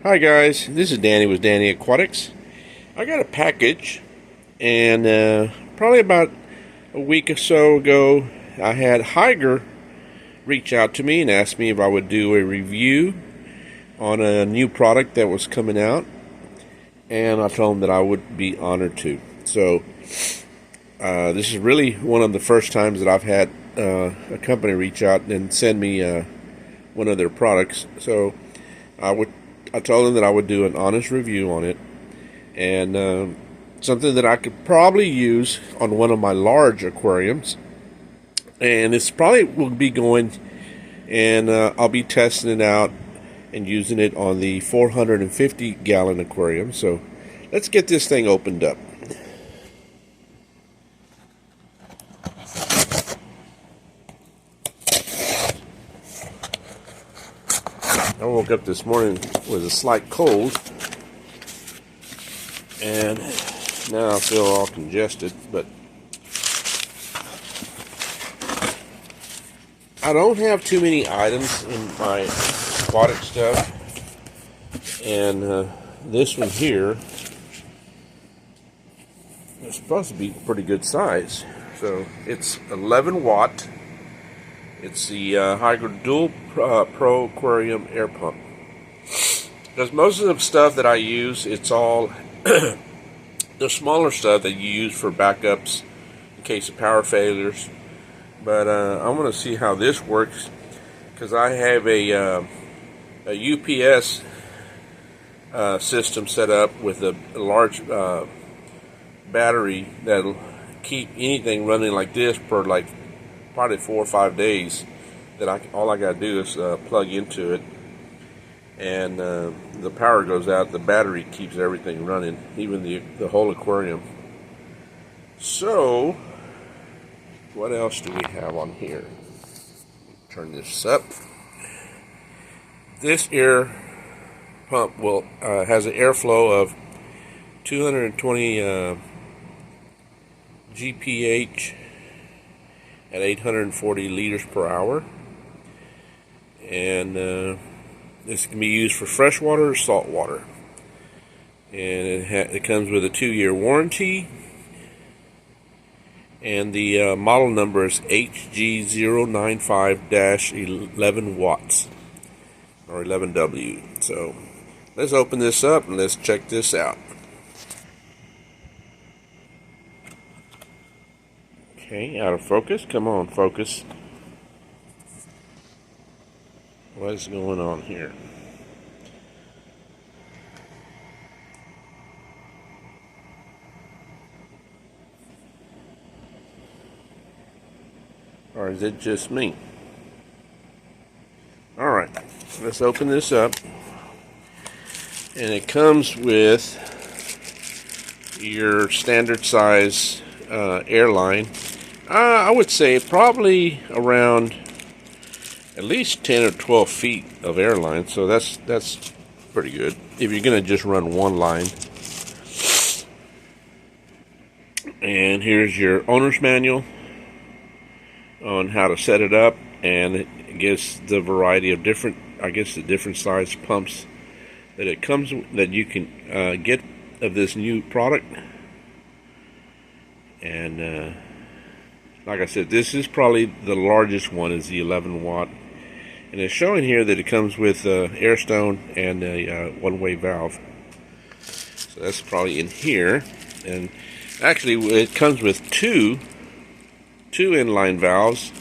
Hi guys, this is Danny with Danny Aquatics. I got a package, and probably about a week or so ago, I had Hygger reach out to me and ask me if I would do a review on a new product that was coming out, and I told them that I would be honored to. So this is really one of the first times that I've had a company reach out and send me one of their products. So I told them that I would do an honest review on it, and something that I could probably use on one of my large aquariums. And it's probably will be going, and I'll be testing it out and using it on the 450 gallon aquarium. So let's get this thing opened up. I woke up this morning with a slight cold, and now I feel all congested, but I don't have too many items in my aquatic stuff, and this one here is supposed to be pretty good size. So it's 11 watt. It's the Hygger Dual Pro Aquarium Air Pump. Because most of the stuff that I use, it's all the smaller stuff that you use for backups in case of power failures. But I want to see how this works, because I have a UPS system set up with a large battery that'll keep anything running like this for like probably 4 or 5 days. That all I gotta do is plug into it, and the power goes out. The battery keeps everything running, even the whole aquarium. So what else do we have on here? Turn this up. This air pump will has an airflow of 220 GPH at 840 liters per hour, and this can be used for freshwater or saltwater. And it comes with a 2-year warranty, and the model number is HG095-11 watts or 11w. So let's open this up and let's check this out. Okay, out of focus. Come on, focus. What is going on here? Or is it just me? Alright, let's open this up. And it comes with your standard size airline. I would say probably around at least 10 or 12 feet of airline, so that's pretty good if you're gonna just run one line. And here's your owner's manual on how to set it up, and it gives the variety of different, I guess, the different size pumps that it comes that you can get of this new product. And like I said, this is probably the largest one, is the 11 watt, and it's showing here that it comes with air stone and a one-way valve. So that's probably in here, and actually it comes with two inline valves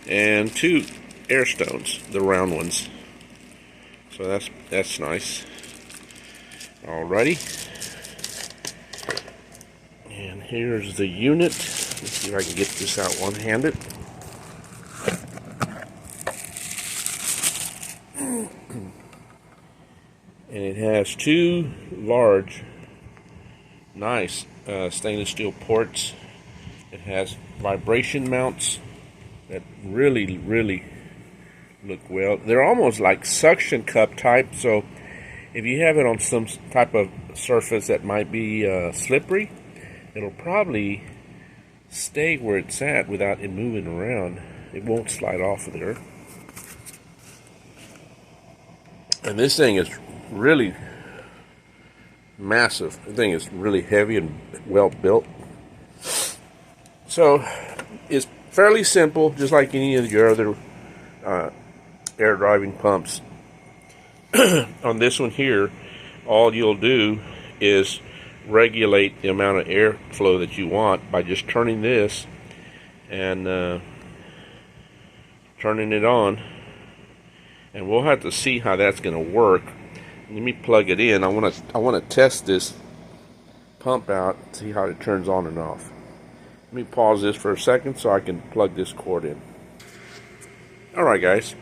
and 2 air stones, the round ones. So that's nice. Alrighty, and here's the unit. Let's see if I can get this out one-handed. And it has 2 large, nice stainless steel ports. It has vibration mounts that really look well. They're almost like suction cup type, so if you have it on some type of surface that might be slippery, it'll probably stay where it's at without it moving around. It won't slide off of there. And this thing is really massive. The thing is really heavy and well built. So it's fairly simple, just like any of your other air driving pumps. On this one here, all you'll do is regulate the amount of airflow that you want by just turning this and turning it on. And we'll have to see how that's going to work. Let me plug it in. I want to test this pump out, see how it turns on and off. Let me pause this for a second so I can plug this cord in. Alright guys,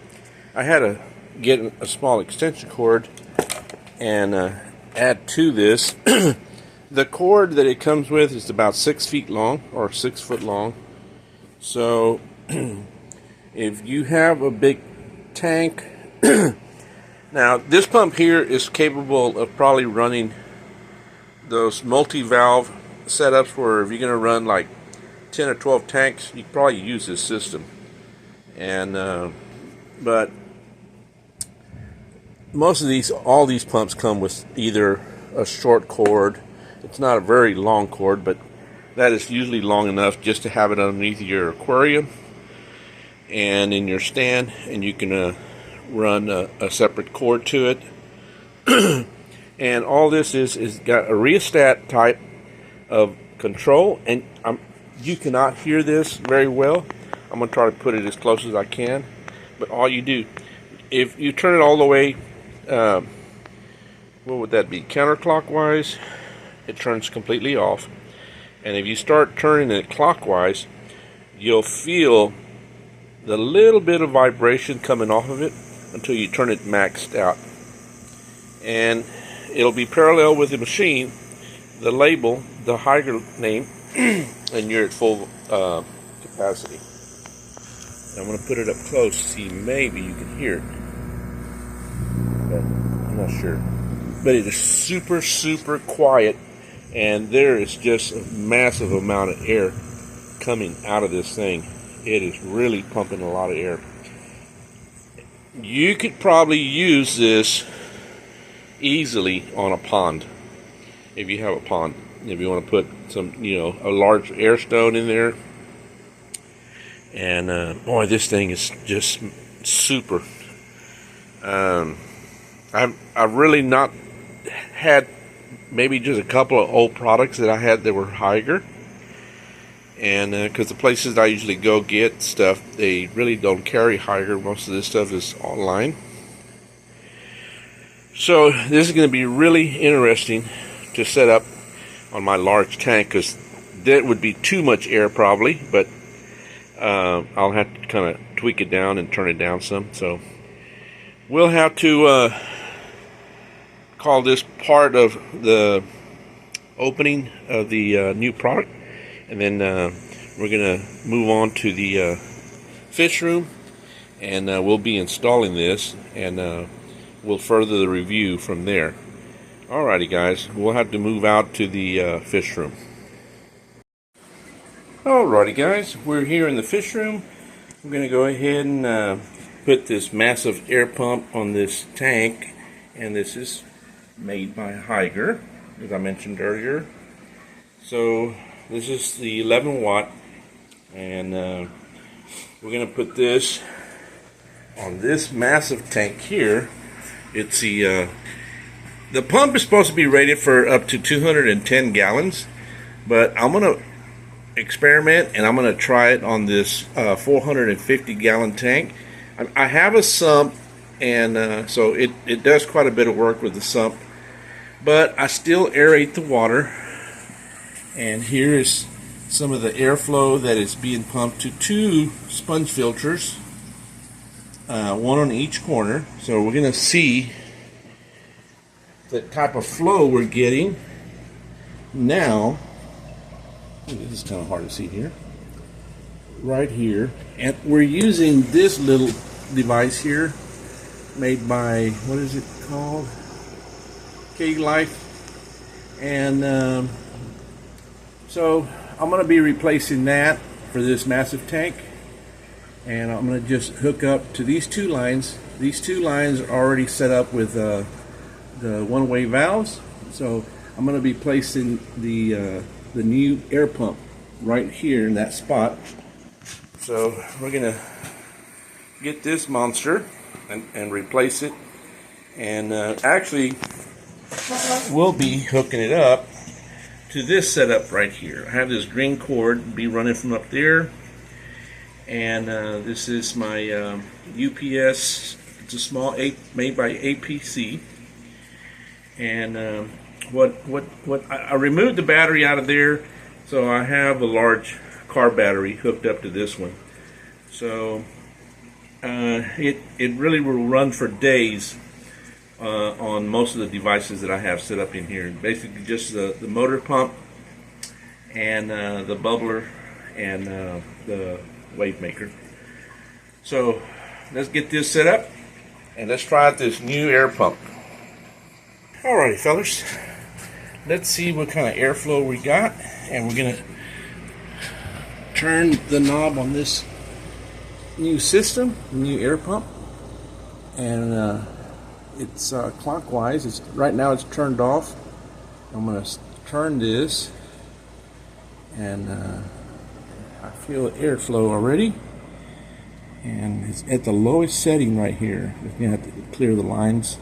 I had to get a small extension cord and add to this. The cord that it comes with is about 6 feet long, or 6 foot long. So if you have a big tank, now this pump here is capable of probably running those multi-valve setups where if you're going to run like 10 or 12 tanks, you can probably use this system. And but most of all these pumps come with either a short cord. It's not a very long cord, but that is usually long enough just to have it underneath your aquarium and in your stand, and you can run a separate cord to it. And all this is got a rheostat type of control, and you cannot hear this very well. I'm going to try to put it as close as I can. But all you do, if you turn it all the way, what would that be, counterclockwise, it turns completely off. And if you start turning it clockwise, you'll feel the little bit of vibration coming off of it until you turn it maxed out. And it'll be parallel with the machine, the label, the Hygger name, and you're at full capacity. I'm going to put it up close to see maybe you can hear it, but I'm not sure. But it is super, super quiet, and there is just a massive amount of air coming out of this thing. It is really pumping a lot of air. You could probably use this easily on a pond, if you have a pond. If you want to put some, a large air stone in there. And boy, this thing is just super. I've really not had, maybe just a couple of old products that I had that were Hygger. And because the places I usually go get stuff, they really don't carry Hygger. Most of this stuff is online. So this is going to be really interesting to set up on my large tank, because that would be too much air probably, but I'll have to kind of tweak it down and turn it down some. So we'll have to call this part of the opening of the new product, and then we're going to move on to the fish room, and we'll be installing this, and we'll further the review from there. Alrighty guys, we'll have to move out to the fish room. Alrighty guys, we're here in the fish room. I'm going to go ahead and put this massive air pump on this tank, and this is made by Hygger, as I mentioned earlier. So this is the 11 watt, and we're going to put this on this massive tank here. It's the pump is supposed to be rated for up to 210 gallons, but I'm going to experiment, and I'm going to try it on this 450 gallon tank. I have a sump, and so it does quite a bit of work with the sump, but I still aerate the water. And here is some of the airflow that is being pumped to 2 sponge filters, one on each corner. So we're going to see the type of flow we're getting now. This is kind of hard to see here. Right here. And we're using this little device here, made by, what is it called? K-Life. And so I'm going to be replacing that for this massive tank. And I'm going to just hook up to these 2 lines. These 2 lines are already set up with the one-way valves. So I'm going to be placing the new air pump right here in that spot. So we're going to get this monster and replace it, and actually we'll be hooking it up to this setup right here. I have this green cord be running from up there, and this is my UPS. It's a small made by APC, and I removed the battery out of there, so I have a large car battery hooked up to this one. So it really will run for days on most of the devices that I have set up in here. Basically just the motor pump and the bubbler and the wave maker. So let's get this set up and let's try out this new air pump. Alrighty fellas, let's see what kind of airflow we got, and we're gonna turn the knob on this new system, new air pump, and it's clockwise. It's right now it's turned off. I'm going to turn this, and I feel airflow already, and it's at the lowest setting right here. We're going to have to clear the lines.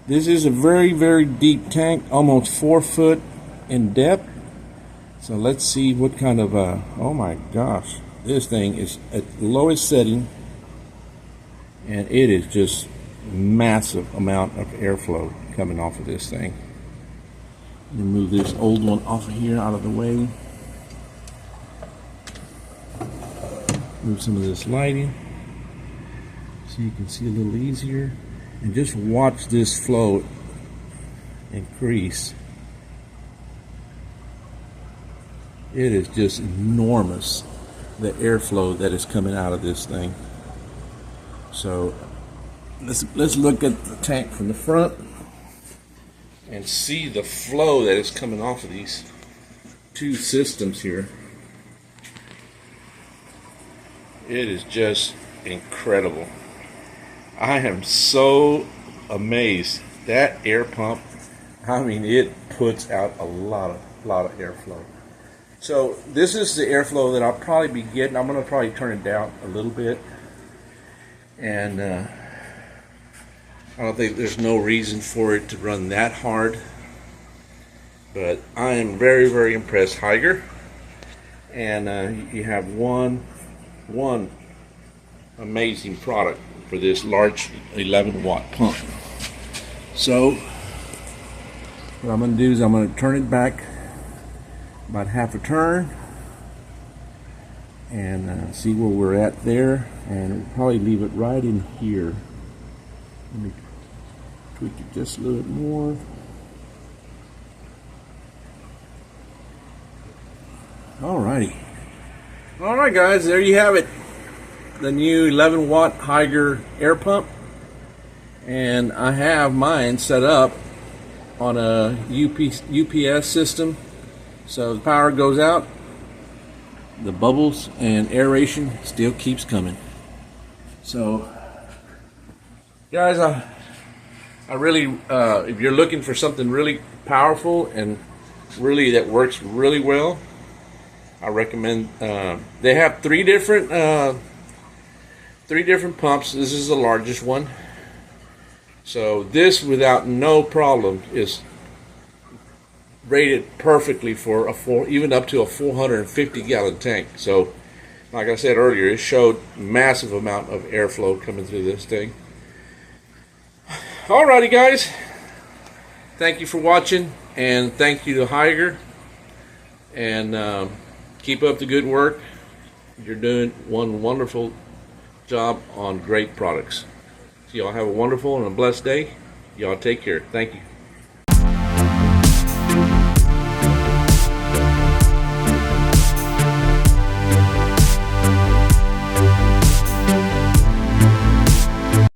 This is a very, very deep tank, almost 4 foot in depth. So let's see what kind of oh my gosh, this thing is at the lowest setting, and it is just massive amount of airflow coming off of this thing. Let me move this old one off of here, out of the way. Move some of this lighting so you can see a little easier, and just watch this flow increase. It is just enormous, the airflow that is coming out of this thing. So let's look at the tank from the front and see the flow that is coming off of these two systems here. It is just incredible. I am so amazed. That air pump, I mean, it puts out a lot of airflow. So this is the airflow that I'll probably be getting. I'm going to probably turn it down a little bit, and I don't think there's no reason for it to run that hard, but I am very, very impressed, Hygger. And you have one amazing product for this large 11-watt pump. So what I'm going to do is I'm going to turn it back about half a turn and see where we're at there, and we'll probably leave it right in here. Let me tweak it just a little bit more. Alrighty. Alright guys, there you have it. The new 11-watt Hygger air pump. And I have mine set up on a UPS system. So the power goes out, the bubbles and aeration still keeps coming. So guys, I really, if you're looking for something really powerful and really that works really well, I recommend, they have three different pumps. This is the largest one. So this, without no problem, is rated perfectly for even up to a 450-gallon tank. So like I said earlier, it showed massive amount of airflow coming through this thing. Alrighty guys, thank you for watching, and thank you to Hygger, and keep up the good work. You're doing one wonderful job on great products. So y'all have a wonderful and a blessed day. Y'all take care. Thank you.